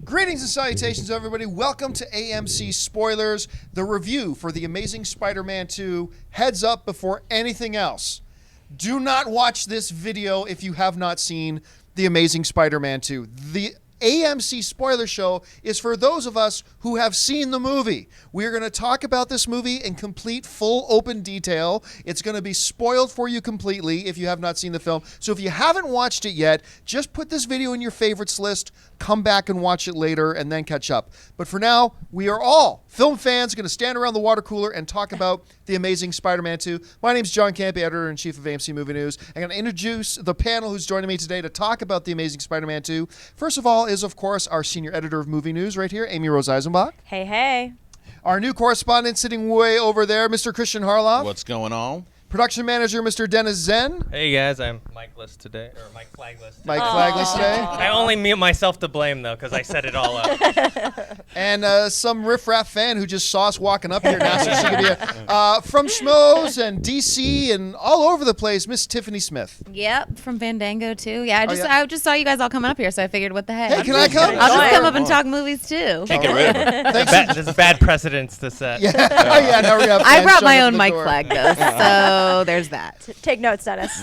Greetings and salutations, everybody. Welcome to AMC Spoilers, the review for The Amazing Spider-Man 2. Heads up before anything else. Do not watch this video if you have not seen The Amazing Spider-Man 2. The AMC Spoiler Show is for those of us who have seen the movie. We are going to talk about this movie in complete, full, open detail. It's going to be spoiled for you completely if you have not seen the film. So if you haven't watched it yet, just put this video in your favorites list, come back and watch it later, and then catch up. But for now, we are all film fans going to stand around the water cooler and talk about The Amazing Spider-Man 2. My name is John Campy, editor-in-chief of AMC Movie News. I'm going to introduce the panel who's joining me today to talk about The Amazing Spider-Man 2. First of all is, of course, our senior editor of movie news right here, Amy Rose Eisenbach. Hey, hey. Our new correspondent sitting way over there, Mr. Christian Harloff. What's going on? Production manager, Mr. Dennis Zen. Hey guys, I'm Mike-less today, or Mike Flagless today. Mike Flagless today. I only mute myself to blame though, because I set it all up. And some riffraff fan who just saw us walking up here now, so she could be from Schmoes and DC and all over the place, Miss Tiffany Smith. Yep, from Fandango too. Yeah, yeah. I just saw you guys all coming up here, so I figured, what the heck? Hey, can I come? I'll just come up and talk movies too. Can't get rid of it. There's bad precedents to set. Yeah, yeah. Now we have I fans brought my showing up own the Mike door. flag though, so there's that. Take notes, Dennis.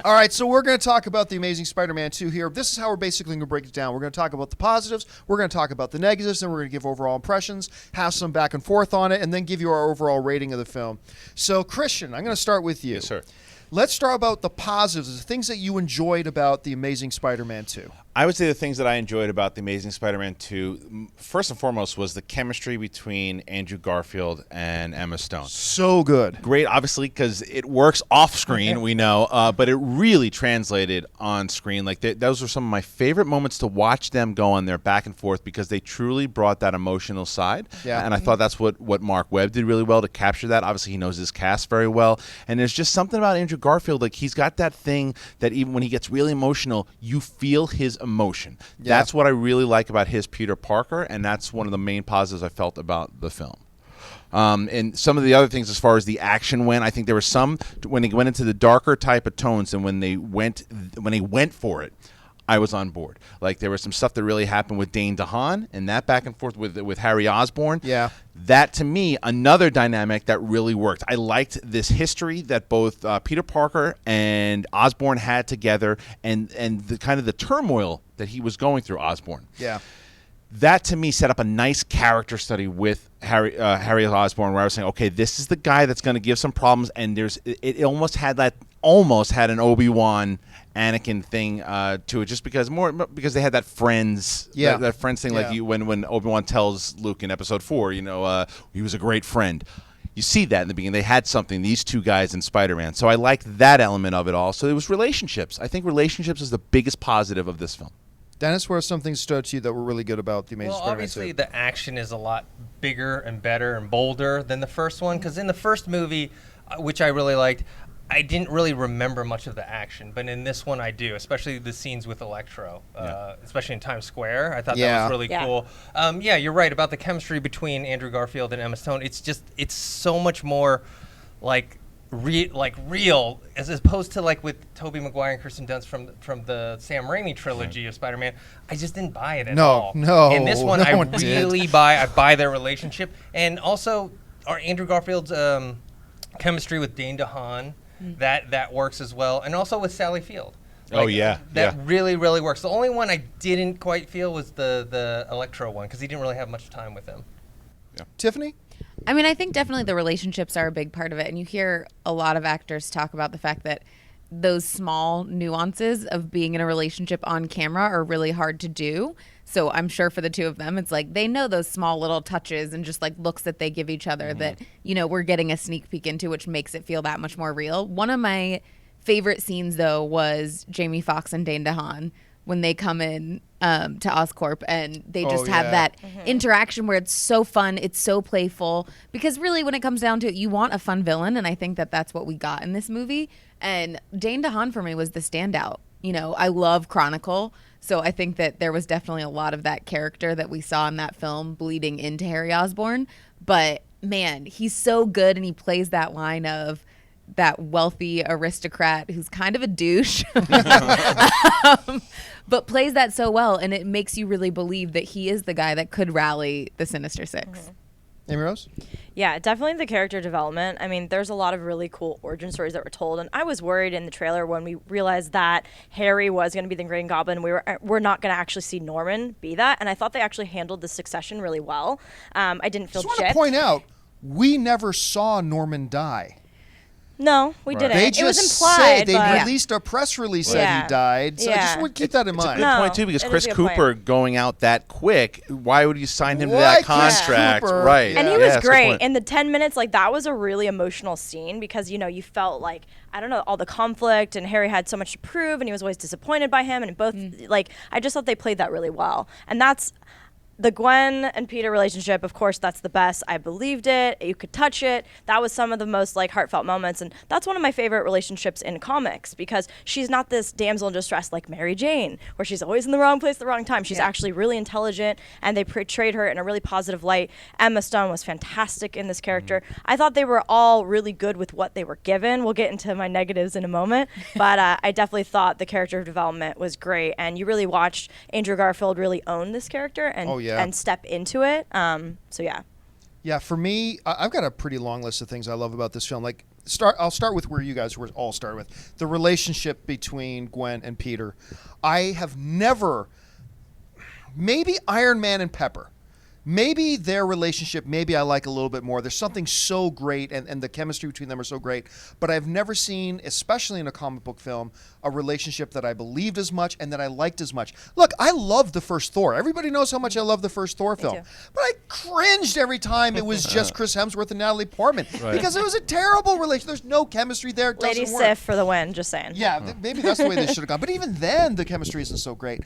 All right, so we're going to talk about The Amazing Spider-Man 2 here. This is how we're basically going to break it down. We're going to talk about the positives, we're going to talk about the negatives, and we're going to give overall impressions, have some back and forth on it, and then give you our overall rating of the film. So, Christian, I'm going to start with you. Yes, sir. Let's start about the positives, the things that you enjoyed about The Amazing Spider-Man 2. I would say the things that I enjoyed about The Amazing Spider-Man 2, first and foremost, was the chemistry between Andrew Garfield and Emma Stone. So good. Great, obviously, because it works off screen, we know, but it really translated on screen. Like those were some of my favorite moments to watch them go on their back and forth because they truly brought that emotional side. Yeah. And I thought that's what Mark Webb did really well to capture that. Obviously, he knows his cast very well. And there's just something about Andrew Garfield, like he's got that thing that even when he gets really emotional, you feel his emotion. Yeah. That's what I really like about his Peter Parker, and that's one of the main positives I felt about the film. And some of the other things as far as the action went, I think there were some when they went into the darker type of tones, and when they went for it, I was on board. Like there was some stuff that really happened with Dane DeHaan and that back and forth with Harry Osborn. Yeah. That, to me, another dynamic that really worked. I liked this history that both Peter Parker and Osborn had together, and the kind of the turmoil that he was going through, Osborn. Yeah. That, to me, set up a nice character study with Harry Osborn, where I was saying, okay, this is the guy that's going to give some problems, and it almost had an Obi-Wan Anakin thing to it, just because they had that friends, that friends thing, like when Obi-Wan tells Luke in Episode 4, he was a great friend. You see that in the beginning. They had something, these two guys in Spider-Man. So I liked that element of it all. So it was relationships. I think relationships is the biggest positive of this film. Dennis, what are some things stood to you that were really good about The Amazing Spider-Man 2? Obviously the action is a lot bigger and better and bolder than the first one, because in the first movie, which I really liked, I didn't really remember much of the action, but in this one I do, especially the scenes with Electro, especially in Times Square. I thought that was really cool. You're right about the chemistry between Andrew Garfield and Emma Stone. It's so much more like real, as opposed to like with Tobey Maguire and Kirsten Dunst from the Sam Raimi trilogy of Spider-Man. I just didn't buy it at all. No, in this one, no I one really did. buy their relationship, and also Andrew Garfield's chemistry with Dane DeHaan. That works as well, and also with Sally Field. That really, really works. The only one I didn't quite feel was the Electro one, because he didn't really have much time with him. Yeah. Tiffany? I mean, I think definitely the relationships are a big part of it, and you hear a lot of actors talk about the fact that those small nuances of being in a relationship on camera are really hard to do. So I'm sure for the two of them, it's like they know those small little touches and just like looks that they give each other that, we're getting a sneak peek into, which makes it feel that much more real. One of my favorite scenes, though, was Jamie Foxx and Dane DeHaan when they come in to Oscorp and they just have that interaction where it's so fun, it's so playful. Because really, when it comes down to it, you want a fun villain, and I think that that's what we got in this movie. And Dane DeHaan for me was the standout. I love Chronicle. So I think that there was definitely a lot of that character that we saw in that film bleeding into Harry Osborn. But man, he's so good, and he plays that line of, that wealthy aristocrat who's kind of a douche, but plays that so well, and it makes you really believe that he is the guy that could rally the Sinister Six. Amy Rose? Yeah, definitely the character development. I mean, there's a lot of really cool origin stories that were told, and I was worried in the trailer when we realized that Harry was going to be the Green Goblin. We're not going to actually see Norman be that, and I thought they actually handled the succession really well. I didn't feel I just want gypped. to point out, we never saw Norman die. No, we didn't. They It was just implied. they but released a press release that Yeah. he died. So I just Yeah. would keep that in It's a mind. good No, point too, because it is Chris a good Cooper point. going out that quick, why would you sign him to Why that Chris contract? Cooper? Right. And he Yeah. was that's a good great. point. In the 10 minutes, like, that was a really emotional scene because, you felt like, I don't know, all the conflict, and Harry had so much to prove, and he was always disappointed by him, and both, like, I just thought they played that really well. And that's the Gwen and Peter relationship. Of course, that's the best. I believed it. You could touch it. That was some of the most, like, heartfelt moments, and that's one of my favorite relationships in comics because she's not this damsel in distress like Mary Jane, where she's always in the wrong place at the wrong time. She's actually really intelligent, and they portrayed her in a really positive light. Emma Stone was fantastic in this character. I thought they were all really good with what they were given. We'll get into my negatives in a moment, but I definitely thought the character development was great, and you really watched Andrew Garfield really own this character and step into it. So yeah. Yeah, for me, I've got a pretty long list of things I love about this film. Like, I'll start with where you guys were all started with. The relationship between Gwen and Peter. I have never, maybe Iron Man and Pepper. Maybe their relationship, maybe I like a little bit more. There's something so great, and the chemistry between them are so great. But I've never seen, especially in a comic book film, a relationship that I believed as much and that I liked as much. Look, I loved the first Thor. Everybody knows how much I love the first Thor film. too. But I cringed every time it was just Chris Hemsworth and Natalie Portman. Because it was a terrible relationship. There's no chemistry there. It Lady doesn't work. Sif for the win, just saying. Yeah, maybe that's the way they should have gone. But even then, the chemistry isn't so great.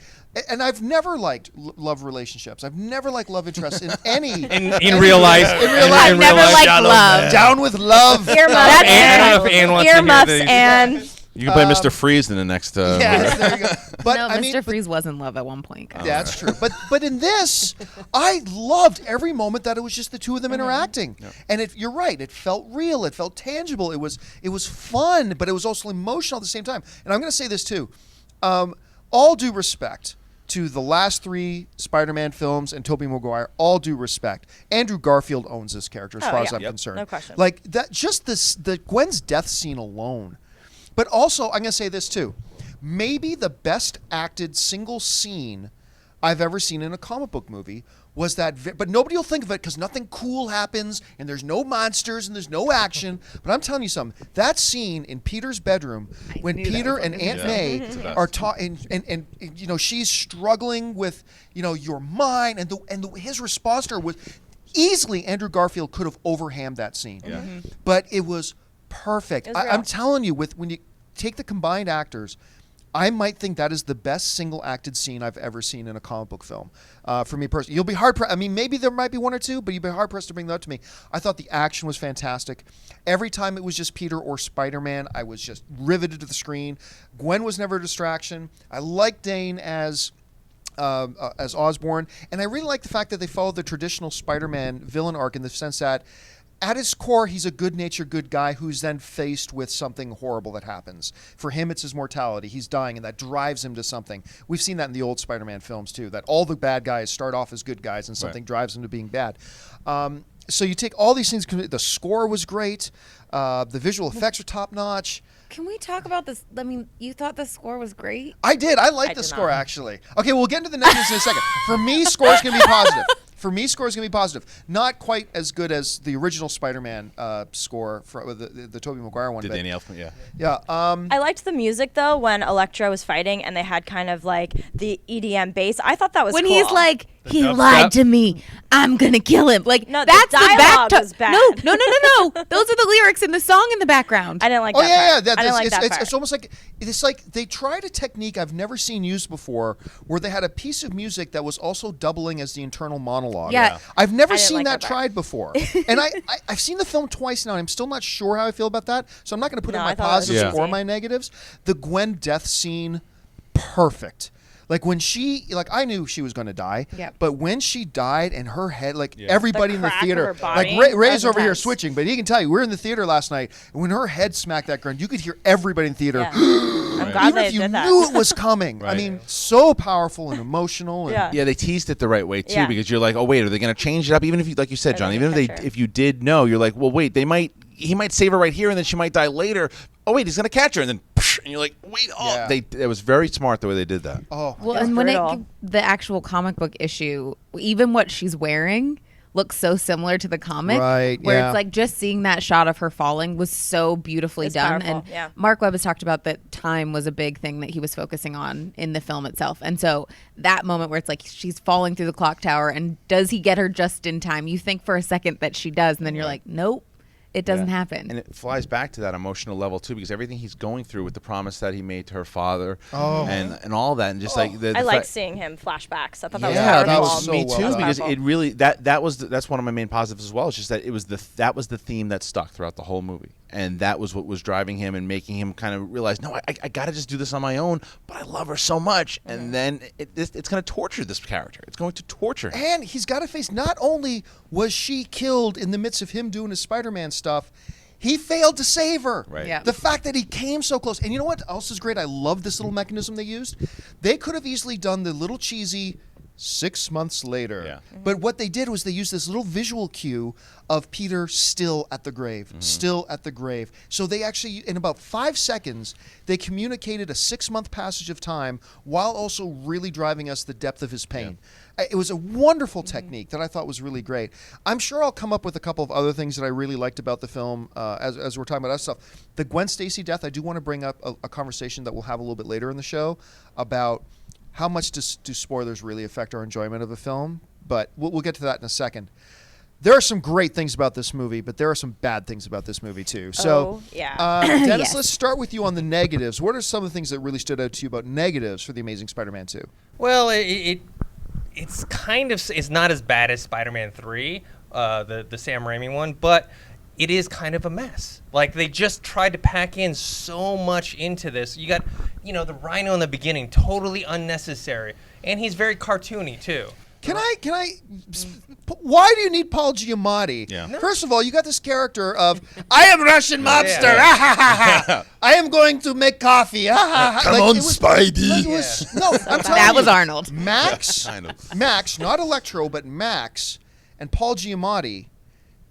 And I've never liked love relationships. I've never liked love interests in any. In real life. In real life. I've never liked love. Down with love. Earmuffs, I don't know if Ann wants to hear earmuffs, these. and You can play Mr. Freeze in the next. Yes, there you go. But No, I Mr. mean, Freeze was in love at one point, guys. that's true. But in this, I loved every moment that it was just the two of them interacting. And you're right. It felt real. It felt tangible. It was fun, but it was also emotional at the same time. And I'm going to say this too. All due respect to the last three Spider-Man films and Tobey Maguire, all due respect. Andrew Garfield owns this character as Oh, far as yeah. I'm concerned. No question. Like that, just the Gwen's death scene alone. But also, I'm going to say this too. Maybe the best acted single scene I've ever seen in a comic book movie was that, but nobody will think of it because nothing cool happens and there's no monsters and there's no action. But I'm telling you something, that scene in Peter's bedroom when knew that Peter was and gonna be Aunt May It's the best. are talking, and she's struggling with your mind, and his response to her was easily Andrew Garfield could have overhammed that scene, but it was perfect. It was I'm real. telling you, when you take the combined actors, I might think that is the best single acted scene I've ever seen in a comic book film. For me personally, you'll be hard pressed. I mean, maybe there might be one or two, but you'd be hard pressed to bring that up to me. I thought the action was fantastic. Every time it was just Peter or Spider-Man, I was just riveted to the screen. Gwen was never a distraction. I liked Dane as Osborn, and I really like the fact that they followed the traditional Spider-Man villain arc in the sense that at his core, he's a good-natured, good guy who's then faced with something horrible that happens. For him, it's his mortality. He's dying, and that drives him to something. We've seen that in the old Spider-Man films, too, that all the bad guys start off as good guys, and something drives them to being bad. So you take all these things. The score was great. The visual effects are top-notch. Can we talk about this? I mean, you thought the score was great? I did. I liked I the did score, not. actually. Okay, we'll get into the negatives in a second. For me, score's going to be positive. For me, score's going to be positive. Not quite as good as the original Spider-Man score for the Tobey Maguire one. Did but Danny Elfman? Yeah. yeah. I liked the music though when Elektra was fighting and they had kind of like the EDM bass. I thought that was When cool. he's like, he dubstep? lied to me. I'm gonna kill him. Like No, the that's dialogue back was bad. No. Those are the lyrics in the song in the background. I didn't like Oh that yeah, part. yeah. I didn't like it's, that it's, part. it's almost like they tried a technique I've never seen used before, where they had a piece of music that was also doubling as the internal monologue. Yeah. I've never I didn't seen like that that part. tried before, and I've seen the film twice now, and I'm still not sure how I feel about that. So I'm not going to put No, in I my thought it was positives Yeah. or my negatives. The Gwen death scene, perfect. Like when she, like I knew she was going to die, Yep. but when she died and her head, like everybody The in the crack of theater, her body, like that Ray's was over here intense. switching, but he can tell you, we were in the theater last night, and when her head smacked that ground, you could hear everybody in the theater. Yeah. I'm glad Even they if you did that. knew it was coming. I Right. mean, so powerful and emotional. And Yeah. Yeah, they teased it the right way too, Yeah. because you're like, oh wait, are they going to change it up? Even if you, like you said, Are John, they even gonna if catch her? if you did know, you're like, well, wait, he might save her right here, and then she might die later. Oh wait, he's going to catch her, and then, and you're like, wait, oh, Yeah. it was very smart the way they did that. Oh, Well, It's and when brutal. the actual comic book issue, even what she's wearing looks so similar to the comic. Right, Where yeah. it's like just seeing that shot of her falling was so beautifully It's done. powerful, And yeah. Mark Webb has talked about that time was a big thing that he was focusing on in the film itself. And so that moment where it's like she's falling through the clock tower and does he get her just in time? You think for a second that she does, and then you're like, nope. It doesn't Yeah. happen. And it flies back to that emotional level too, because everything he's going through with the promise that he made to her father, and all that, and just like the I like fact- seeing him flashbacks. I thought Yeah, that that was was powerful. so me well too, done. because Powerful. it really that's one of my main positives as well. It's just that that was the theme that stuck throughout the whole movie, and that was what was driving him and making him kind of realize, no, I got to just do this on my own, but I love her so much, and then it's going to torture this character. It's going to torture him. and he's got to face, not only was she killed in the midst of him doing his Spider-Man stuff, he failed to save her. Right. Yeah. The fact that he came so close. And you know what else is great? I love this little mechanism they used. They could have easily done the little cheesy 6 months later. Yeah. But what they did was they used this little visual cue of Peter still at the grave, still at the grave. So they actually, in about 5 seconds, they communicated a 6-month passage of time while also really driving us the depth of his pain. It was a wonderful technique that I thought was really great. I'm sure I'll come up with a couple of other things that I really liked about the film as we're talking about other stuff. The Gwen Stacy death, I do want to bring up a conversation that we'll have a little bit later in the show about how much do spoilers really affect our enjoyment of a film? But we'll get to that in a second. There are some great things about this movie, but there are some bad things about this movie too. So, Oh, yeah. Dennis, Yes. let's start with you on the negatives. What are some of the things that really stood out to you about negatives for The Amazing Spider-Man 2? Well, it's kind of, it's not as bad as Spider-Man 3, the Sam Raimi one, but it is kind of a mess. Like, they just tried to pack in so much into this. You got, the Rhino in the beginning, totally unnecessary, and he's very cartoony too. Why do you need Paul Giamatti? Yeah. First of all, you got this character of, I am Russian mobster. Yeah. Ah, ha, ha, ha. I am going to make coffee. Ah, ha, ha. Come on, Spidey. No, I'm telling That you, was Arnold. Max, Kind of. Max, not Electro, but Max and Paul Giamatti,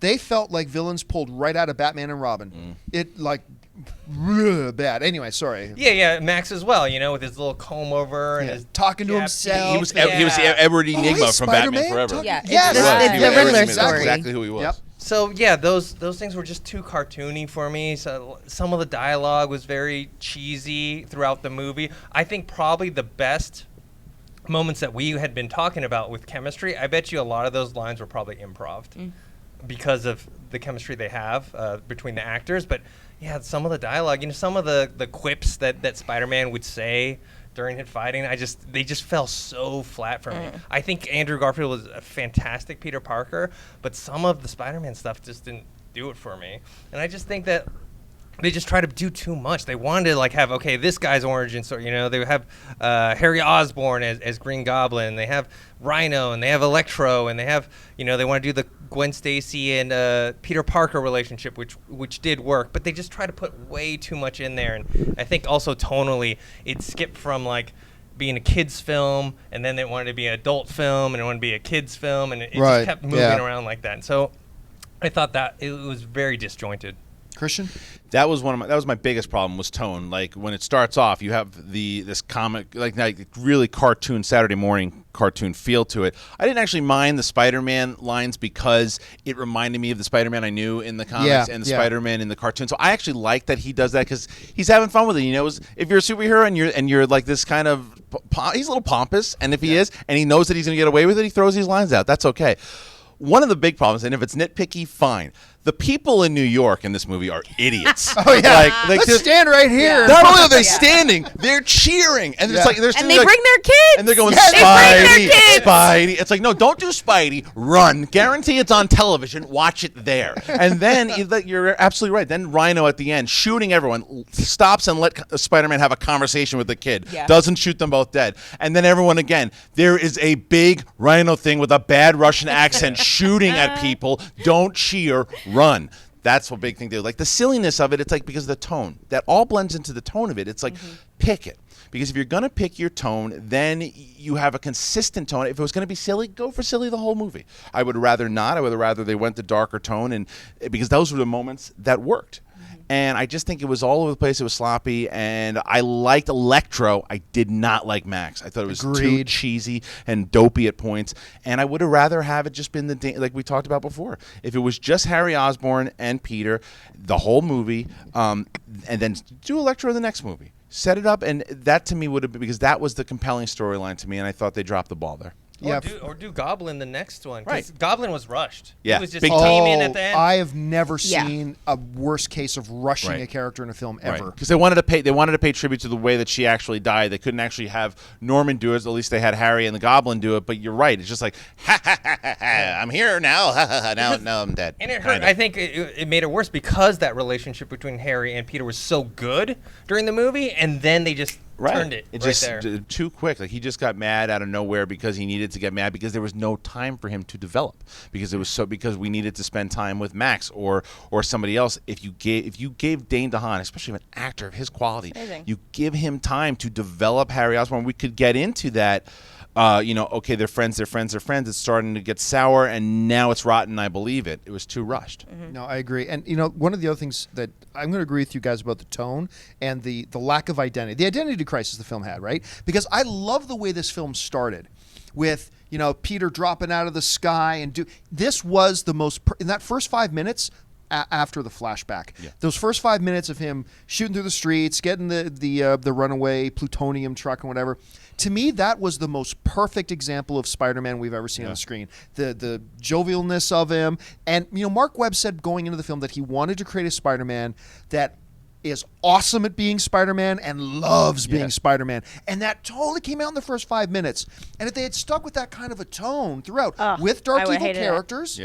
they felt like villains pulled right out of Batman and Robin. It like bad. Anyway, sorry. Yeah, Max as well, with his little comb over and Yeah, his talking to gap himself. teeth. He was Edward Oh, Enigma hey, from Batman Spider-Man, Forever. talking- Yeah, it's Yes. the- Right. it's the Yeah, Riddler exactly. story. Exactly who he was. Yep. So yeah, those things were just too cartoony for me. So some of the dialogue was very cheesy throughout the movie. I think probably the best moments that we had been talking about with chemistry, I bet you a lot of those lines were probably improv because of the chemistry they have between the actors. But yeah, some of the dialogue, some of the quips that Spider-Man would say during his fighting, they just fell so flat for me. I think Andrew Garfield was a fantastic Peter Parker, but some of the Spider-Man stuff just didn't do it for me. And I just think that they just try to do too much. They wanted to have, okay, this guy's origin story. They have Harry Osborn as Green Goblin. And they have Rhino, and they have Electro, and they have, they want to do the Gwen Stacy and Peter Parker relationship, which did work. But they just try to put way too much in there. And I think also tonally, it skipped from being a kids film, and then they wanted to be an adult film, and it wanted to be a kids film, and it Right, just kept moving yeah. around like that. And so I thought that it was very disjointed. Christian? That was my biggest problem was tone. Like when it starts off, you have this comic like really cartoon Saturday morning cartoon feel to it. I didn't actually mind the Spider-Man lines because it reminded me of the Spider-Man I knew in the comics and the Spider-Man in the cartoon. So I actually like that he does that because he's having fun with it. He knows if you're a superhero and you're like this kind of he's a little pompous, and if he is and he knows that he's going to get away with it, he throws these lines out. That's okay. One of the big problems, and if it's nitpicky, fine. The people in New York in this movie are idiots. Oh yeah, Like let's stand right here. not only are they standing, they're cheering, and it's like they're And they bring their kids. and they're going They bring their Spidey, kids. Spidey. It's like, no, don't do Spidey. Run. Guarantee it's on television. Watch it there. And then you're absolutely right. Then Rhino at the end shooting everyone stops and let Spider-Man have a conversation with the kid. Yeah. Doesn't shoot them both dead. And then everyone again. There is a big Rhino thing with a bad Russian accent shooting at people. Don't cheer. Run. That's what big thing they do. Like the silliness of it, it's like because of the tone. That all blends into the tone of it. It's like pick it. Because if you're going to pick your tone, then you have a consistent tone. If it was going to be silly, go for silly the whole movie. I would rather not. I would rather they went the darker tone, and because those were the moments that worked. And I just think it was all over the place. It was sloppy, and I liked Electro. I did not like Max. I thought it was too Agreed. cheesy and dopey at points. And I would have rather have it just been like we talked about before. If it was just Harry Osborn and Peter, the whole movie, and then do Electro in the next movie. Set it up, and that to me would have been because that was the compelling storyline to me, and I thought they dropped the ball there. Yeah. Or do Goblin the next one. 'Cause Right. Goblin was rushed. Yeah, He was just big came in at the end. I have never Yeah. seen a worse case of rushing Right. a character in a film ever. Because they wanted to pay tribute to the way that she actually died. They couldn't actually have Norman do it. At least they had Harry and the Goblin do it. But you're right. It's just like, ha ha ha ha, ha I'm here now. Ha ha ha. Now I'm dead. And it hurt. Kinda. I think it made it worse because that relationship between Harry and Peter was so good during the movie, and then they just turned it right just there. too quick. Like he just got mad out of nowhere because he needed to get mad because there was no time for him to develop because we needed to spend time with Max or somebody else. If you gave Dane DeHaan, especially an actor of his quality, Amazing. you give him time to develop Harry Osborn. We could get into that. Okay, they're friends. It's starting to get sour, and now it's rotten. I believe it. It was too rushed. No, I agree. And one of the other things that I'm going to agree with you guys about the tone and the lack of identity, the identity crisis the film had, right? Because I love the way this film started with Peter dropping out of the sky and this was the most in that first 5 minutes. After the flashback, those first 5 minutes of him shooting through the streets, getting the runaway plutonium truck and whatever, to me that was the most perfect example of Spider-Man we've ever seen on the screen. The jovialness of him, and Mark Webb said going into the film that he wanted to create a Spider-Man that is awesome at being Spider-Man and loves being Spider-Man, and that totally came out in the first 5 minutes. And if they had stuck with that kind of a tone throughout with dark I would've evil hated it. characters,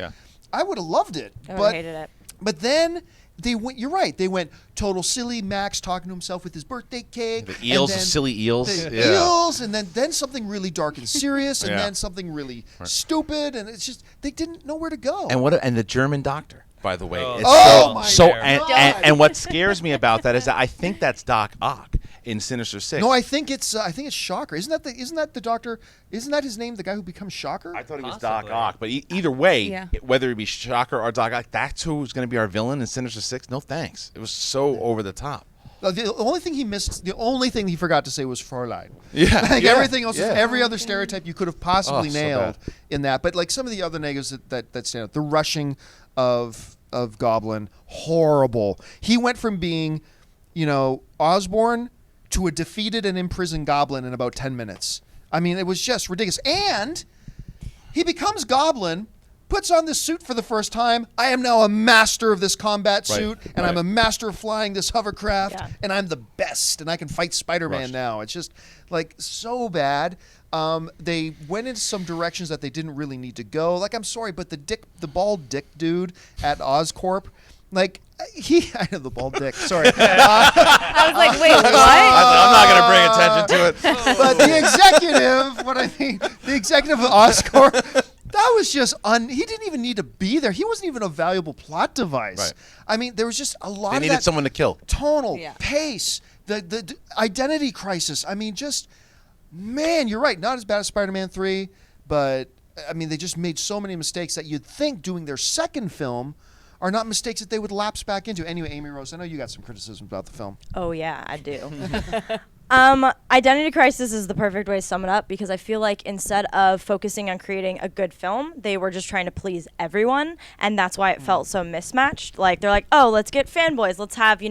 I would have loved it. I would've hated it. But then they went. You're right. They went total silly. Max talking to himself with his birthday cake. The eels, and then silly eels. The Yeah. eels, and then something really dark and serious, and then something really stupid, and it's just they didn't know where to go. And the German doctor, by the way. Oh, It's oh my so God. and what scares me about that is that I think that's Doc Ock in Sinister Six. No, I think it's Shocker. Isn't that the doctor? Isn't that his name? The guy who becomes Shocker? I thought he was Possibly. Doc Ock, but either way, Yeah. whether it be Shocker or Doc Ock, that's who's going to be our villain in Sinister Six. No thanks. It was so over the top. The only thing he missed, the only thing he forgot to say was Fräulein. Yeah, Like yeah, everything else, yeah. every other stereotype you could have possibly Oh, so nailed bad. in that. But like some of the other negatives that stand out, the rushing of Goblin, horrible. He went from being, Osborn to a defeated and imprisoned Goblin in about 10 minutes. I mean, it was just ridiculous. And he becomes Goblin, puts on this suit for the first time. I am now a master of this combat suit, and I'm a master of flying this hovercraft, and I'm the best, and I can fight Spider-Man Rushed. now. It's just like so bad. They went into some directions that they didn't really need to go. Like, I'm sorry, but the bald dick dude at Oscorp, like I know the bald dick. Sorry. I was like, wait, what? I'm not going to bring attention to it. But the executive of Oscorp, that was just he didn't even need to be there. He wasn't even a valuable plot device. Right. I mean, there was just a lot They of needed that someone to kill. tonal Yeah. pace, the identity crisis. I mean, man, you're right. Not as bad as Spider-Man 3, but I mean, they just made so many mistakes that you'd think doing their second film are not mistakes that they would lapse back into. Anyway, Amy Rose, I know you got some criticisms about the film. Oh yeah, I do. Identity Crisis is the perfect way to sum it up because I feel like instead of focusing on creating a good film, they were just trying to please everyone, and that's why it felt so mismatched. Like they're like, oh, let's get fanboys, let's have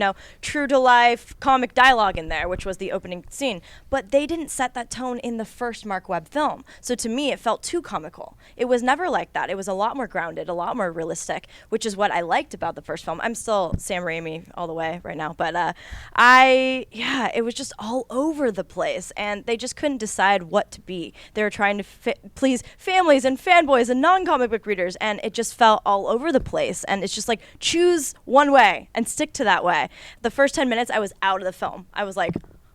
true to life comic dialogue in there, which was the opening scene, but they didn't set that tone in the first Mark Webb film. So to me, it felt too comical. It was never like that. It was a lot more grounded, a lot more realistic, which is what I liked about the first film. I'm still Sam Raimi all the way right now, but it was just all over the place, and they just couldn't decide what to be. They were trying to please families and fanboys and non-comic book readers, and it just felt all over the place. And it's just like, choose one way and stick to that way. The first 10 minutes, I was out of the film. I was like,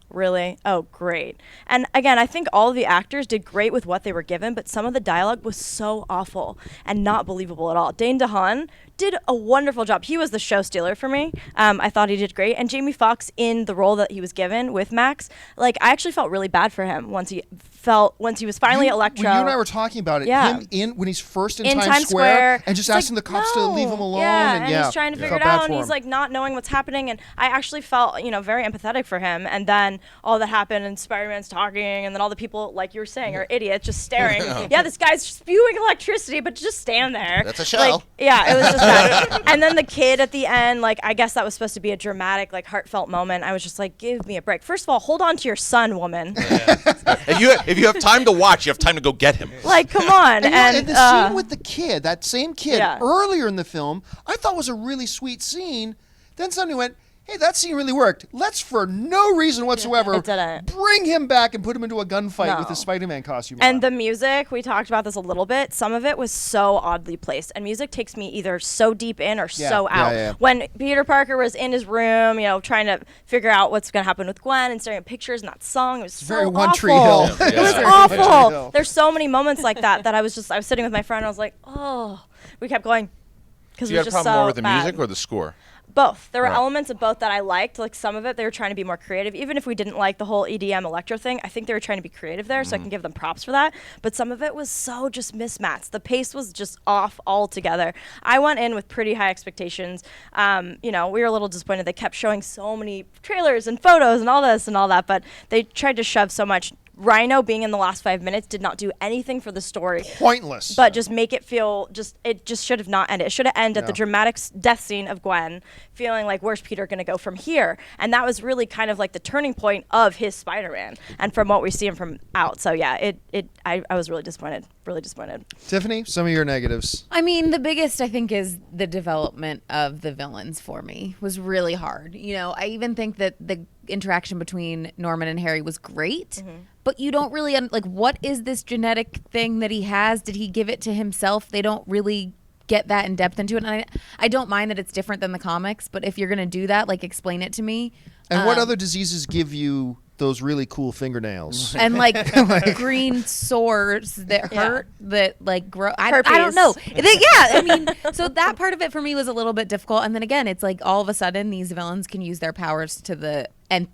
really? Oh, great. And again, I think all of the actors did great with what they were given, but some of the dialogue was so awful and not believable at all. Dane DeHaan did a wonderful job. He was the show stealer for me. I thought he did great. And Jamie Foxx, in the role that he was given with Max, I actually felt really bad for him once he was finally Electro. When you and I were talking about it, Yeah. him when he's first in Times Times Square and just it's asking the cops to leave him alone. Yeah, and he's trying to figure felt it bad out, for and he's him. like not knowing what's happening. And I actually felt, very empathetic for him. And then all that happened, and Spider-Man's talking, and then all the people, like you were saying, are idiots just staring. Yeah, this guy's spewing electricity, but just stand there. That's a show. Yeah, it was just bad. And then the kid at the end, I guess that was supposed to be a dramatic, heartfelt moment. I was just like, give me a break. First of all, hold on to your son, woman. If you have time to watch, you have time to go get him. Come on. And the scene with the kid, that same kid, Yeah. earlier in the film, I thought was a really sweet scene. Then somebody went, hey, that scene really worked. Let's, for no reason whatsoever, It didn't. bring him back and put him into a gunfight No. with his Spider-Man costume And on. the music, we talked about this a little bit. Some of it was so oddly placed. And music takes me either so deep in or so Yeah, out. yeah. When Peter Parker was in his room, trying to figure out what's going to happen with Gwen and staring at pictures and that song, it was so very awful. One Tree Hill. It was Yeah. awful. One Tree Hill. There's so many moments like that I was sitting with my friend and I was like, oh. We kept going because Do it you was have a just problem so more with the bad. music or the score? Both. There were Right. elements of both that I liked. Some of it, they were trying to be more creative. Even if we didn't like the whole EDM electro thing, I think they were trying to be creative there, so I can give them props for that. But some of it was so just mismatched. The pace was just off altogether. I went in with pretty high expectations. We were a little disappointed. They kept showing so many trailers and photos and all this and all that, but they tried to shove so much. Rhino being in the last 5 minutes did not do anything for the story. Pointless. But just make it feel it just should have not ended. It should have ended at the Yeah. dramatic death scene of Gwen, feeling like, where's Peter going to go from here? And that was really kind of like the turning point of his Spider-Man, and from what we see him from out. So yeah, I was really disappointed. Really disappointed. Tiffany, some of your negatives. I mean, the biggest, I think, is the development of the villains for me was really hard. I even think that the interaction between Norman and Harry was great, but you don't really, what is this genetic thing that he has? Did he give it to himself? They don't really get that in depth into it. And I don't mind that it's different than the comics, but if you're going to do that, explain it to me. And what other diseases give you those really cool fingernails? And green sores that hurt, that grow. I don't Herpes. know. So that part of it for me was a little bit difficult. And then again, it's all of a sudden these villains can use their powers to the nth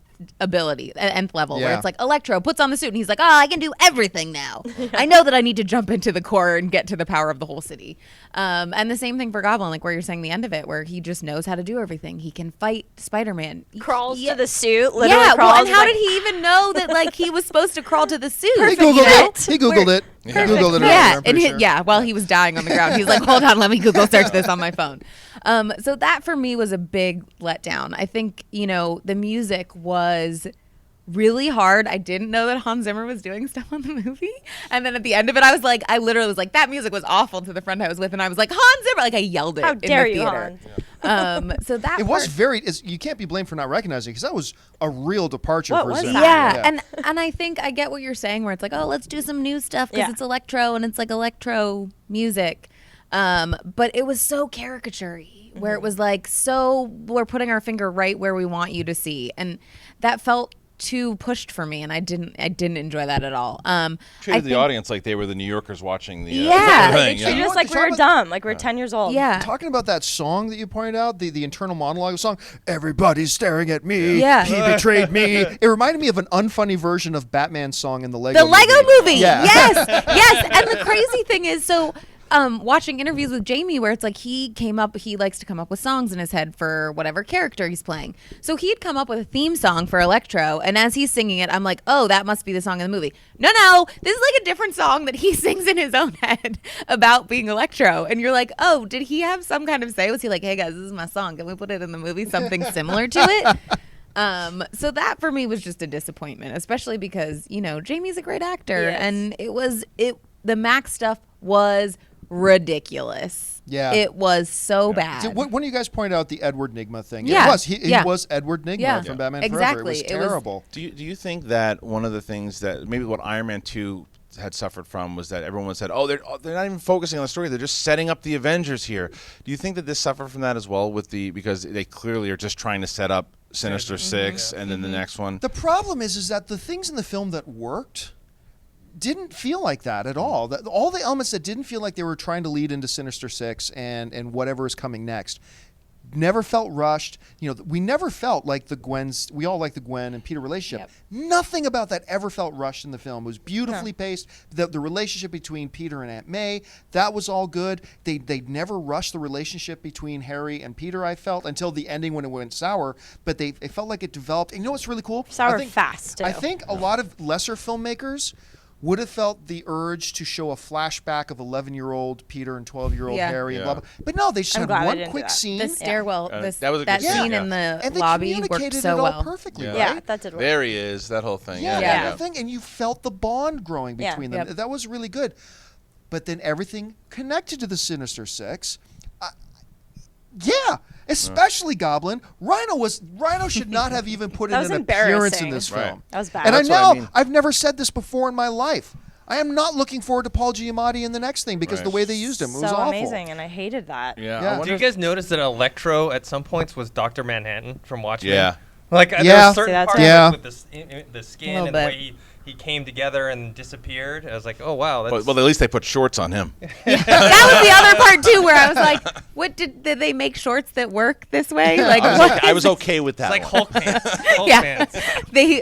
level, where Yeah. it's Electro puts on the suit and he's like, I can do everything now. I know that I need to jump into the core and get to the power of the whole city. And the same thing for Goblin, where you're saying the end of it, where he just knows how to do everything. He can fight Spider-Man. Crawls Yeah. to the suit. Literally Yeah, crawls. well, and how did he even know that he was supposed to crawl to the suit? He Googled it. He Googled it. He Googled it earlier, Yeah, I'm pretty sure. while he was dying on the ground, he's like, "Hold on, let me Google search this on my phone." So that for me was a big letdown. I think the music was really hard. I didn't know that Hans Zimmer was doing stuff on the movie, and then at the end of it, I literally was like, "That music was awful" to the friend I was with, and I was like, "Hans Zimmer!" I yelled it. How in dare the you, theater. Hans? So that It was part- you can't be blamed for not recognizing it, because that was a real departure What for was Zimmer. that? Yeah, and I think I get what you're saying, where it's let's do some new stuff because Yeah. it's electro and it's electro music. But it was so caricature-y, where it was so we're putting our finger right where we want you to see, and that felt too pushed for me, and I didn't enjoy that at all. Treated the audience like they were the New Yorkers watching the Yeah. thing. They treated us what? like we were Talk dumb, like we were 10 years old. Yeah. Talking about that song that you pointed out, the internal monologue song, everybody's staring at me. Yeah. He betrayed me. It reminded me of an unfunny version of Batman's song in the Lego The Lego movie. Yeah. Yes. Yes. And the crazy thing is, so watching interviews with Jamie where it's like he likes to come up with songs in his head for whatever character he's playing. So he'd come up with a theme song for Electro, and as he's singing it, I'm like, oh, that must be the song in the movie. No, this is like a different song that he sings in his own head about being Electro. And you're like, oh, did he have some kind of say? Was he like, hey guys, this is my song, can we put it in the movie? Something similar to it. So that for me was just a disappointment, especially because, Jamie's a great actor, and the Max stuff was ridiculous. Yeah. It was so bad. So when you guys pointed out the Edward Nygma thing, Yeah. it was. He was Edward Nygma from Batman Forever. It was Exactly. It was- terrible. Do you think that one of the things that maybe what Iron Man 2 had suffered from was that everyone said, they're not even focusing on the story, they're just setting up the Avengers here. Do you think that this suffered from that as well because they clearly are just trying to set up Sinister Six and then the next one? The problem is that the things in the film that worked didn't feel like that at all. All the elements that didn't feel like they were trying to lead into Sinister Six and whatever is coming next never felt rushed. We never felt like we all like the Gwen and Peter relationship. Yep. Nothing about that ever felt rushed in the film. It was beautifully paced. The relationship between Peter and Aunt May, that was all good. They never rushed the relationship between Harry and Peter, I felt, until the ending when it went sour. But it felt like it developed. And you know what's really cool? Sour fast, too. I think a lot of lesser filmmakers would have felt the urge to show a flashback of 11-year-old Peter and 12-year-old Yeah. Harry and Yeah. blah, blah. But no, they just I'm had glad they one didn't do quick that. scene. The stairwell, that was a good that scene, scene yeah. in the And they lobby communicated worked so it all well. perfectly, Yeah. right? that did work. There he is, that whole thing. Yeah, Yeah. everything, and you felt the bond growing Yeah. between them. Yep. That was really good. But then everything connected to the Sinister Six. Especially Goblin. Rhino should not have even put That in was an appearance in embarrassing. this Right. film. That was bad. And That's what I mean. I've never said this before in my life. I am not looking forward to Paul Giamatti in the next thing because Right. the way they used him, it was so awful. amazing, and I hated that. Yeah. Yeah. I Do wonder you if- guys notice that Electro at some points was Dr. Manhattan from Watchmen? Yeah. Like there Yeah. were certain See, that's parts Yeah. with the skin Little and the bit. way he came together and disappeared. I was like, oh wow, that's well, at least they put shorts on him. That was the other part too, where I was like, "What did they make shorts that work this way?" Like, what I was is- okay with that. it's like one. Hulk pants. Hulk Yeah, pants.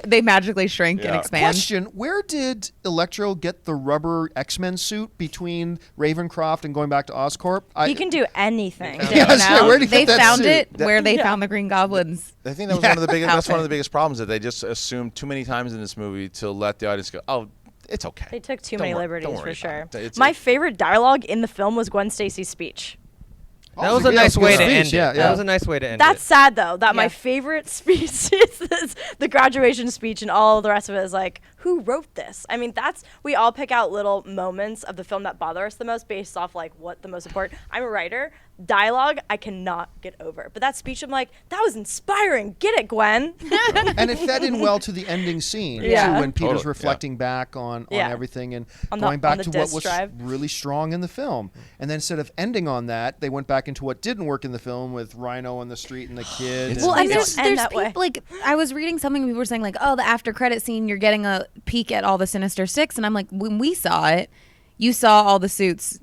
they magically shrink and Yeah. expand. Question: where did Electro get the rubber X-Men suit between Ravencroft and going back to Oscorp? He can do anything. Yeah, too, I was now. saying, where'd he They get that found suit? it where they Yeah. found the Green Goblins. I think that was one of the biggest. That's one of the Outfit. biggest problems that they just assumed too many times in this movie to let the audience go, "Oh, it's okay." They took too Don't many worry- liberties don't for worry sure. about it. It's- My favorite dialogue in the film was Gwen Stacy's speech. That was a Yeah, nice good way to speech, end yeah, it. yeah. That was a nice way to end That's it. sad though. That my Yeah. favorite speech is the graduation speech, and all the rest of it is like, who wrote this? I mean, we all pick out little moments of the film that bother us the most based off like what the most important. I'm a writer. Dialogue I cannot get over, but that speech I'm like, that was inspiring. Get it, Gwen. And it fed in well to the ending scene Yeah. too, when Peter's Totally, reflecting back on Yeah. everything and On the- going back on the to what disk was drive. really strong in the film. And then instead of ending on that, they went back into what didn't work in the film with Rhino on the street and the kid. It's- and- Well, and Please there's don't end that people way. like I was reading something people were saying like, oh, the after credit scene, you're getting a peek at all the Sinister Six, and I'm like, when we saw it, you saw all the suits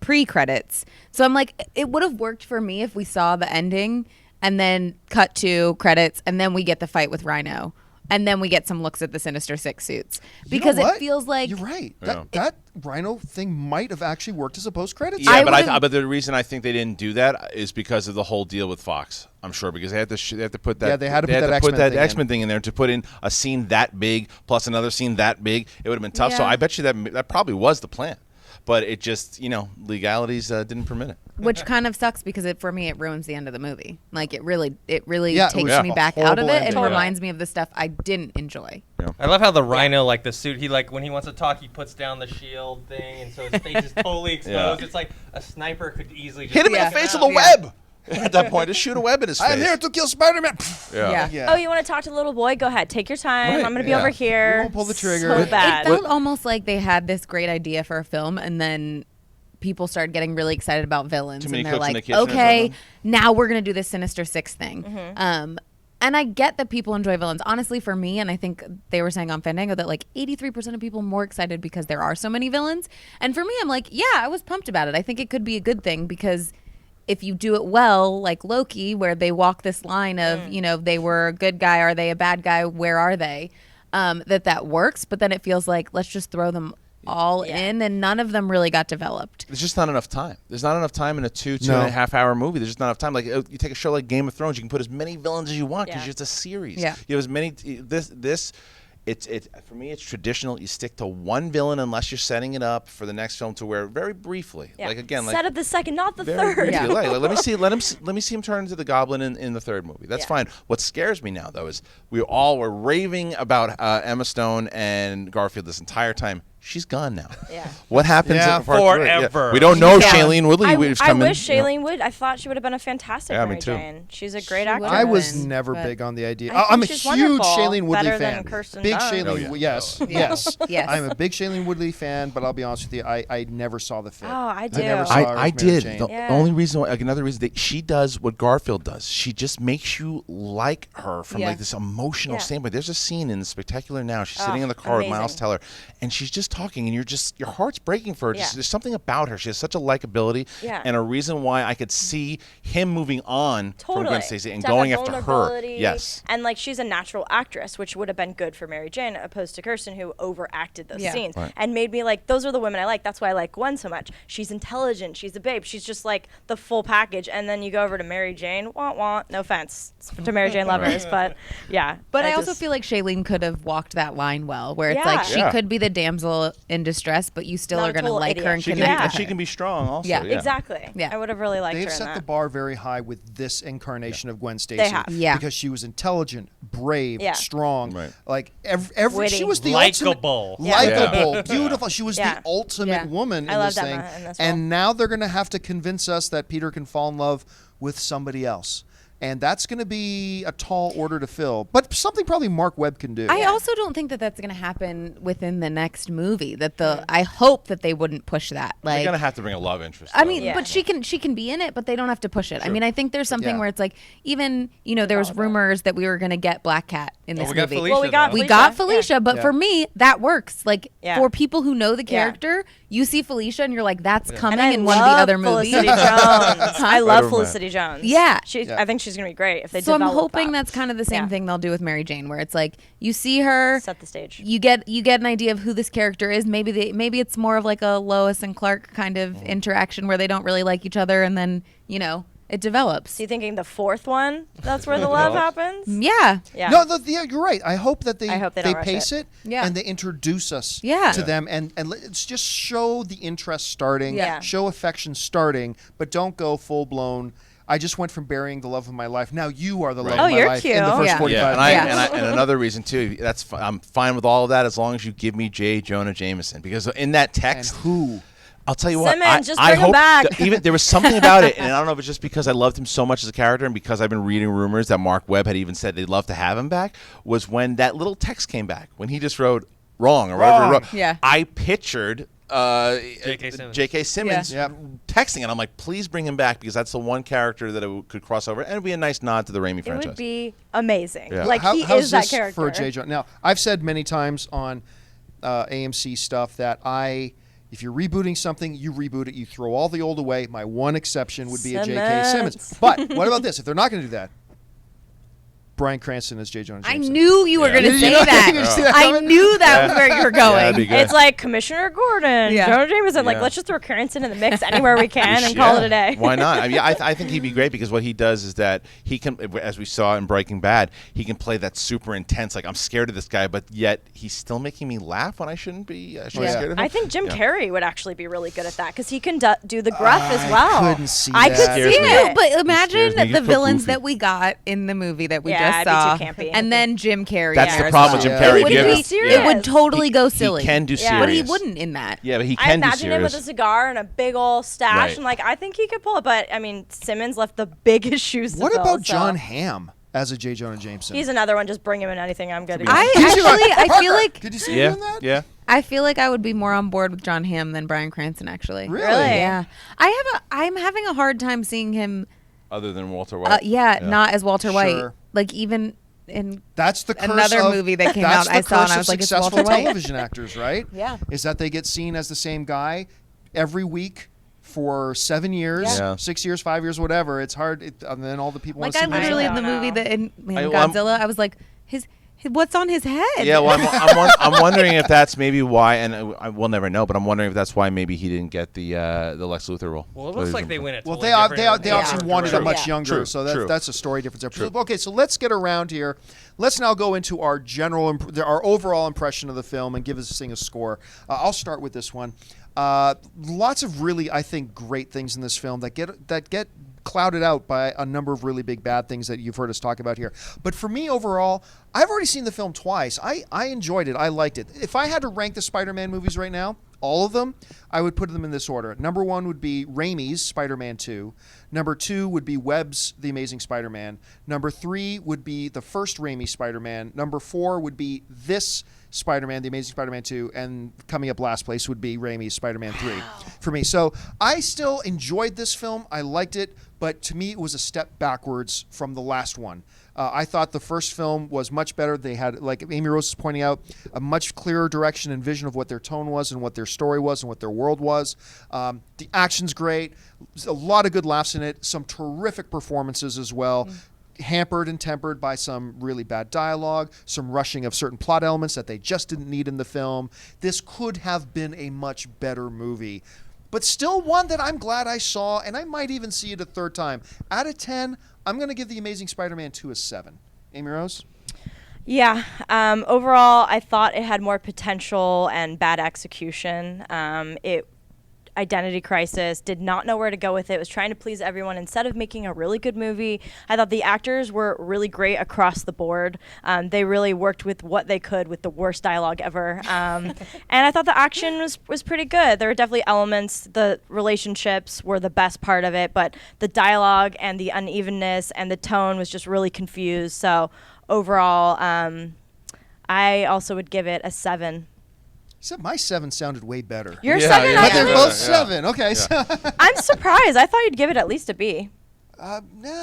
pre-credits, so I'm like, it would have worked for me if we saw the ending and then cut to credits, and then we get the fight with Rhino, and then we get some looks at the Sinister Six suits You know because what? it feels like you're right. Yeah. That Rhino thing might have actually worked as a post-credits. Yeah, I but would've- but the reason I think they didn't do that is because of the whole deal with Fox. I'm sure because they had to put that. Yeah, they had to put that X-Men thing in. X-Men thing in there to put in a scene that big plus another scene that big. It would have been tough. So Yeah. I bet you that probably was the plan, but it just legalities didn't permit it. which kind of sucks because for me it ruins the end of the movie. Like it really Yeah, it takes was me a back out of horrible it and ending. reminds me of the stuff I didn't enjoy. I love how the Rhino, like the suit, he like when he wants to talk, he puts down the shield thing, and so his face is totally exposed. Yeah. It's like a sniper could easily just Hit him Yeah. in the face with out. a web. At that point, just shoot a web in his face. I'm here to kill Spider-Man. Yeah. Yeah. Oh, you want to talk to the little boy? Go ahead. Take your time. Right, I'm going to be yeah. over here. We won't pull the trigger. So It bad. It felt almost like they had this great idea for a film and then people started getting really excited about villains Too many and they're cooks in the like, kitchen or okay, something. now we're going to do this Sinister Six thing. Mm-hmm. And I get that people enjoy villains. Honestly, for me, and I think they were saying on Fandango that like 83% of people are more excited because there are so many villains. And for me, I'm like, yeah, I was pumped about it. I think it could be a good thing because if you do it well, like Loki, where they walk this line of, they were a good guy, are they a bad guy, where are they? That works, but then it feels like let's just throw them all in, and none of them really got developed. There's just not enough time. There's not enough time in a two No. and a half hour movie. There's just not enough time. Like you take a show like Game of Thrones, you can put as many villains as you want because Yeah. it's a series. Yeah. You have as many. It's for me. It's traditional. You stick to one villain unless you're setting it up for the next film to where very briefly. Yeah. Like again, set up the second, not the very third. briefly, like, let me see him turn into the Goblin in the third movie. That's Yeah. fine. What scares me now though is we all were raving about Emma Stone and Garfield this entire time. She's gone now. Yeah. What happens Yeah. in part three? Forever. We don't know if Yeah. Shailene Woodley I was coming. wish Shailene would. I thought she would have been a fantastic Yeah, me Mary too. Jane. She's a great She actor. would've I was been, never but- big on the idea. I think I'm a she's huge wonderful. Shailene Woodley Better than fan. Kirsten Big Dunst. Shailene. Oh, yeah. Yes, yes, Yes. I'm a big Shailene Woodley fan, but I'll be honest with you, I never saw the fit. Oh, I do. never saw her I with Mary did. Jane. The Yeah. only reason, another reason that she does what Garfield does, she just makes you like her from Yeah. like this emotional Yeah. standpoint. There's a scene in Spectacular Now. She's sitting in the car with Miles amazing. Teller, and she's just talking, and your heart's breaking for her. Yeah. There's something about her. She has such a likability, Yeah. and a reason why I could see him moving on from Totally. Gwen Stacy and To have going that after her. vulnerability. Yes. And like she's a natural actress, which would have been good for Mary Jane, opposed to Kirsten, who overacted those Yeah. scenes Right. and made me like, those are the women I like. That's why I like Gwen so much. She's intelligent. She's a babe. She's just like the full package. And then you go over to Mary Jane. Wah. No offense to Mary Jane lovers, but yeah. But I also just- feel like Shailene could have walked that line well, where it's like Yeah. she Yeah. could be the damsel in distress, but you still Not are a going to total like idiot. her and She can, connect Yeah. and with she her. can be strong also. Yeah. Exactly. Yeah. I would have really liked They've her in set that. the bar very high with this incarnation of Gwen Stacy. have. Yeah. Because she was intelligent, brave, Yeah. Right. strong. Like every she Witty. was the Likeable. ultimate, Yeah. likable, beautiful. She was Yeah. the ultimate Yeah. woman I in loved this thing. Emma in this role. And now they're going to have to convince us that Peter can fall in love with somebody else. And that's going to be a tall order to fill, but something probably Mark Webb can do. I also don't think that that's going to happen within the next movie. I hope that they wouldn't push that. They're Like, gonna have to bring a love interest. I though. mean, Yeah. but she can be in it, but they don't have to push it. I mean, I think there's something Yeah. where it's like, even there was rumors that we were going to get Black Cat in this we got movie. Felicia, Well, we got though. We Felicia, got yeah. Felicia, but Yeah. for me, that works. Like Yeah. for people who know the Yeah. character, you see Felicia and you're like, that's coming And I in one of the love other movies. Felicity Jones. I love Spider-Man. Felicity Jones. Yeah. Yeah. I think she's gonna be great if they So I'm develop hoping that. that's kind of the same Yeah. thing they'll do with Mary Jane, where it's like you see her, Set the stage. you get an idea of who this character is. Maybe it's more of like a Lois and Clark kind of interaction where they don't really like each other, and then it develops. So you thinking the fourth one? That's where the love happens. Yeah. Yeah. Yeah, you're right. I hope that I hope they don't rush pace it. it, Yeah. and they introduce us Yeah. to them, and let's just show the interest starting, Yeah. show affection starting, but don't go full blown. I just went from burying the love of my life. Now you are the love Oh, of my you're life in the cute. first Yeah. 45 Yeah, minutes. and another reason too. I'm fine with all of that as long as you give me J. Jonah Jameson, because in that And text, who? I'll tell you what. Simmons, just I bring him hope back. that even there was something about it, and I don't know if it's just because I loved him so much as a character, and because I've been reading rumors that Mark Webb had even said they'd love to have him back. Was when that little text came back when he just wrote wrong or whatever. he wrote. Yeah. I pictured J.K. Simmons Yeah. texting, and I'm like, please bring him back because that's the one character that could cross over, and it'd be a nice nod to the Raimi It franchise. would be amazing. Yeah. Like he How's is that this character. for J. Jonah? Now, I've said many times on AMC stuff that if you're rebooting something, you reboot it. You throw all the old away. My one exception would be a J.K. Simmons. Simmons. But what about this? If they're not going to do that, Bryan Cranston as J. Jonah I Jameson. knew you were going to Did say you know- that. did you see that I coming? knew that was where you were going. that'd be good. It's like Commissioner Gordon, Yeah. Jonah Jameson. Like, Yeah. let's just throw Cranston in the mix anywhere we can and call it a day. Why not? I mean, I think he'd be great because what he does is that he can, as we saw in Breaking Bad, he can play that super intense, like I'm scared of this guy, but yet he's still making me laugh when I shouldn't be. I should be Yeah. scared of him. I think Jim Yeah. Carrey would actually be really good at that because he can do the gruff as well. couldn't see I that. could Scares see me. it. But imagine scares me. the He's so villains goofy. that we got in the movie that we Yeah, just it'd saw, be too campy. and then Jim Carrey. That's there the as problem well. with Jim Yeah. Carrey. It If would, you ever- be, Be serious. it would totally go He silly. can do Yeah. but he serious. wouldn't in that. Yeah, but he I can do imagine him with a serious. cigar and a big old stash, Right. and like I think he could pull it. But I mean, Simmons left the biggest shoes to What fill, about so- John Hamm as a J. Jonah Jameson? He's another one. Just bring him in anything. I'm good to go. I Did you see actually, that? I Parker, feel like Did you see him Yeah, doing that? yeah. I feel like I would be more on board with John Hamm than Bryan Cranston. Actually, Really? Yeah, I'm having a hard time seeing him. Other than Walter White. Not as Walter White. Sure. Like even in That's the curse Another of, movie that came that's out, the I saw and curse I of was like, it's successful Walter White. television actors, right? Yeah. Is that they get seen as the same guy every week for 7 years, Yeah. 6 years, 5 years, whatever. It's hard, and then all the people want like to I see literally him. in the don't movie know. that in I'm- Godzilla, I was like what's on his head. Yeah, well, I'm wondering if that's maybe why, and we'll never know. But I'm wondering if that's why maybe he didn't get the Lex Luthor role. Well, it looks like they went it. Well, Totally they obviously wanted True. him much Yeah. younger, so that's a story difference there. Okay, so let's get around here. Let's now go into our our overall impression of the film and give this thing a score. I'll start with this one. Lots of really, I think, great things in this film that get clouded out by a number of really big bad things that you've heard us talk about here. But for me, overall, I've already seen the film twice. I enjoyed it. I liked it. If I had to rank the Spider-Man movies right now, all of them, I would put them in this order. Number 1 would be Raimi's Spider-Man 2. Number 2 would be Webb's The Amazing Spider-Man. Number 3 would be the first Raimi Spider-Man. Number 4 would be this Spider-Man, The Amazing Spider-Man 2, and coming up last place would be Raimi's Spider-Man 3 for me. So I still enjoyed this film. I liked it, but to me it was a step backwards from the last one. I thought the first film was much better. They had, like Amy Rose is pointing out, a much clearer direction and vision of what their tone was and what their story was and what their world was. The action's great. There's a lot of good laughs in it. Some terrific performances as well. Hampered and tempered by some really bad dialogue, some rushing of certain plot elements that they just didn't need in the film. This could have been a much better movie, but still one that I'm glad I saw, and I might even see it a third time. Out of 10, I'm going to give The Amazing Spider-Man 2 a 7. Amy Rose? Yeah. Overall, I thought it had more potential and bad execution. Identity crisis, did not know where to go with it, was trying to please everyone instead of making a really good movie. I thought the actors were really great across the board. They really worked with what they could with the worst dialogue ever. And I thought the action was pretty good. There were definitely elements, the relationships were the best part of it, but the dialogue and the unevenness and the tone was just really confused. So overall, I also would give it a 7. Except my 7 sounded way better. Your Yeah, 7 yeah, But they're actually? both 7. Okay, so I'm surprised. I thought you'd give it at least a B.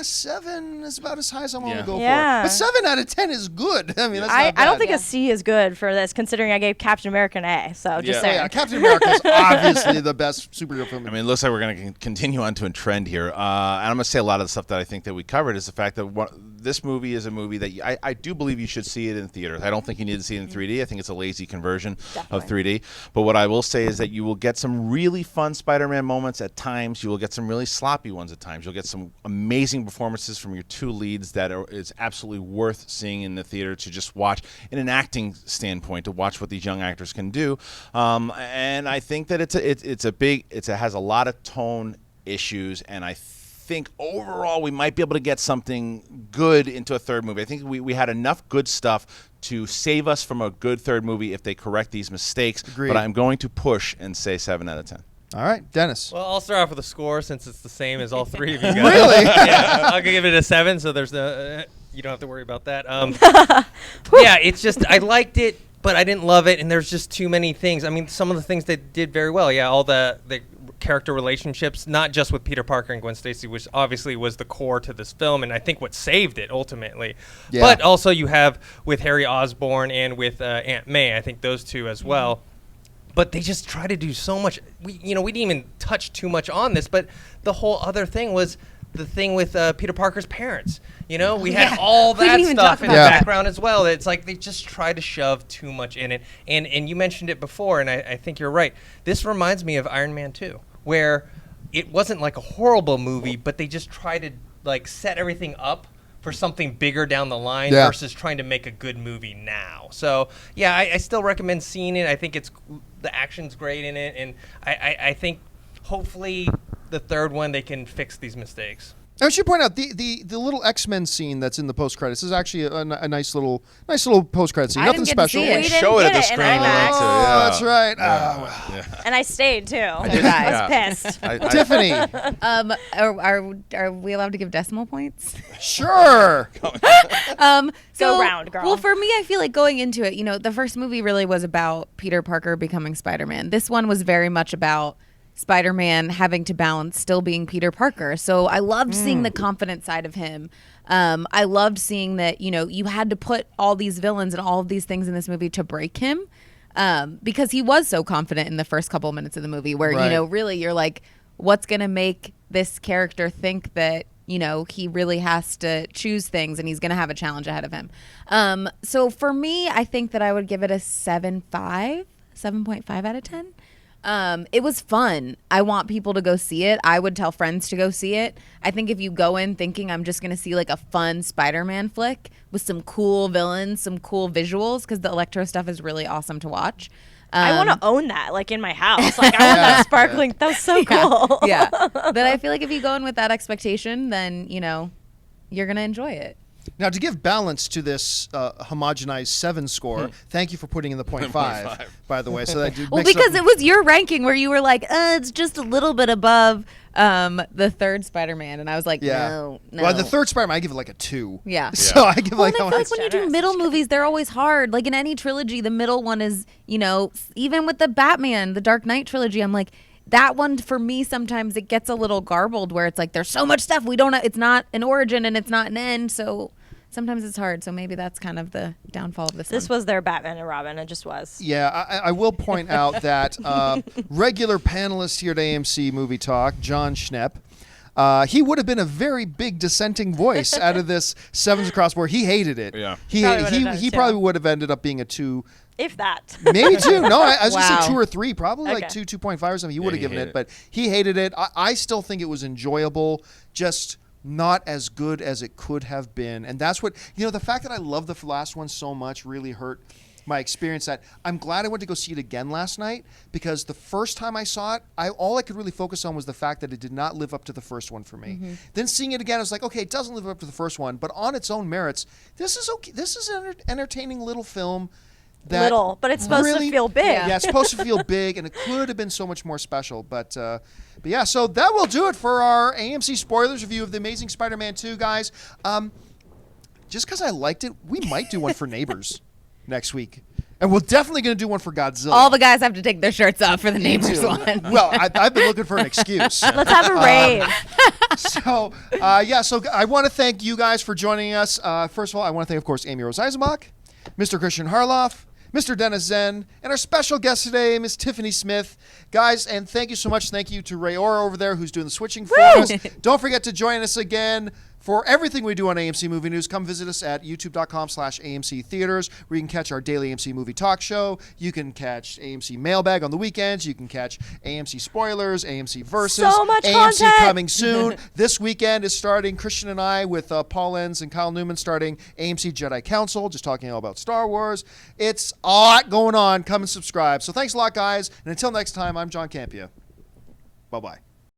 7 is about as high as I'm willing to go Yeah. for. But 7 out of 10 is good. I mean, that's I not bad. don't think a C is good for this, considering I gave Captain America an A. So just Yeah. Oh, saying. yeah, Captain America is obviously the best superhero film. I mean, it looks like we're going to continue on to a trend here. And I'm going to say a lot of the stuff that I think that we covered is the fact that this movie is a movie that I do believe you should see it in theaters. I don't think you need to see it in 3D. I think it's a lazy conversion of 3D. But what I will say is that you will get some really fun Spider-Man moments at times. You will get some really sloppy ones at times. You'll get some amazing performances from your two leads that is absolutely worth seeing in the theater to just watch in an acting standpoint, to watch what these young actors can do. And I think that it has a lot of tone issues, and I think overall we might be able to get something good into a third movie. I think we had enough good stuff to save us from a good third movie if they correct these mistakes. Agreed. But I'm going to push and say 7 out of 10. All right, Dennis. Well, I'll start off with a score since it's the same as all three of you guys. Really? Yeah, I'll give it a 7, so there's no, you don't have to worry about that. Yeah, it's just I liked it, but I didn't love it, and there's just too many things. I mean, some of the things they did very well. Yeah, all the character relationships, not just with Peter Parker and Gwen Stacy, which obviously was the core to this film, and I think what saved it ultimately. Yeah. But also you have with Harry Osborn and with Aunt May, I think those two as well. But they just try to do so much. We didn't even touch too much on this, but the whole other thing was the thing with Peter Parker's parents. We had all We didn't that even stuff talk in the about that. background as well. It's like they just try to shove too much in it. And you mentioned it before, and I think you're right. This reminds me of Iron Man 2, where it wasn't like a horrible movie, but they just try to like set everything up for something bigger down the line versus trying to make a good movie now. So, yeah, I still recommend seeing it. I think the action's great in it, and I think hopefully the third one they can fix these mistakes. I should point out the little X-Men scene that's in the post-credits is actually a nice little post-credit scene. I Nothing didn't get to special. see it. We didn't Show it at get the in screen. IMAX. Oh, that's right. Oh, well. And I stayed too. I did not. was pissed. Tiffany, Are we allowed to give decimal points? sure. Go round, girl. Well, for me, I feel like going into it, the first movie really was about Peter Parker becoming Spider-Man. This one was very much about Spider-Man having to balance still being Peter Parker. So I loved seeing the confident side of him. I loved seeing that, you had to put all these villains and all of these things in this movie to break him, because he was so confident in the first couple of minutes of the movie where, Right. really you're like, what's going to make this character think that, he really has to choose things, and he's going to have a challenge ahead of him. So for me, I think that I would give it a 7.5 out of 10. It was fun. I want people to go see it. I would tell friends to go see it. I think if you go in thinking I'm just going to see like a fun Spider-Man flick with some cool villains, some cool visuals, because the Electro stuff is really awesome to watch. I want to own that, like, in my house. Like, I want that sparkling. That was so cool. Yeah. But I feel like if you go in with that expectation, then, you're going to enjoy it. Now, to give balance to this homogenized 7 score, thank you for putting in the 0.5, by the way. So that well, because it was your ranking where you were like, it's just a little bit above the third Spider-Man. And I was like, no. Well, the third Spider-Man, I give it like a 2. Yeah. So I give Well, like and I feel like when you do middle movies, they're always hard. Like in any trilogy, the middle one is, even with the Batman, the Dark Knight trilogy, I'm like, that one for me sometimes it gets a little garbled where it's like there's so much stuff we don't it's not an origin and it's not an end, so sometimes it's hard. So maybe that's kind of the downfall of this was their Batman and Robin. It just was. Yeah, I will point out that regular panelist here at AMC Movie Talk, John Schnepp, he would have been a very big dissenting voice out of this Sevens Across Board. He hated it. Yeah. He probably would have ended up being a 2. If that. Maybe 2. No, I was going to Wow. say 2 or 3. Probably like Okay. 2.5 or something. He would have given hated it, but he hated it. I still think it was enjoyable, just not as good as it could have been. And that's what, the fact that I love the last one so much really hurt my experience. That I'm glad I went to go see it again last night, because the first time I saw it, all I could really focus on was the fact that it did not live up to the first one for me. Then seeing it again, I was like, okay, it doesn't live up to the first one, but on its own merits, this is okay. This is an entertaining little film. Little, but it's supposed to feel big. Yeah, it's supposed to feel big, and it could have been so much more special. But yeah, so that will do it for our AMC spoilers review of The Amazing Spider-Man 2, guys. Just because I liked it, we might do one for Neighbors next week. And we're definitely going to do one for Godzilla. All the guys have to take their shirts off for the Neighbors one. Well, I've been looking for an excuse. Let's have a rave. So I want to thank you guys for joining us. First of all, I want to thank, of course, Amy Rose Eisenbach, Mr. Christian Harloff, Mr. Dennis Zen, and our special guest today, Miss Tiffany Smith. Guys, and thank you so much. Thank you to Ray Ora over there, who's doing the switching for us. Don't forget to join us again for everything we do on AMC Movie News. Come visit us at youtube.com/AMC Theaters, where you can catch our daily AMC Movie Talk Show. You can catch AMC Mailbag on the weekends. You can catch AMC Spoilers, AMC Versus. So much AMC content! coming soon. This weekend is starting, Christian and I, with Paul Lenz and Kyle Newman, starting AMC Jedi Council, just talking all about Star Wars. It's a lot going on. Come and subscribe. So thanks a lot, guys. And until next time, I'm John Campia. Bye-bye.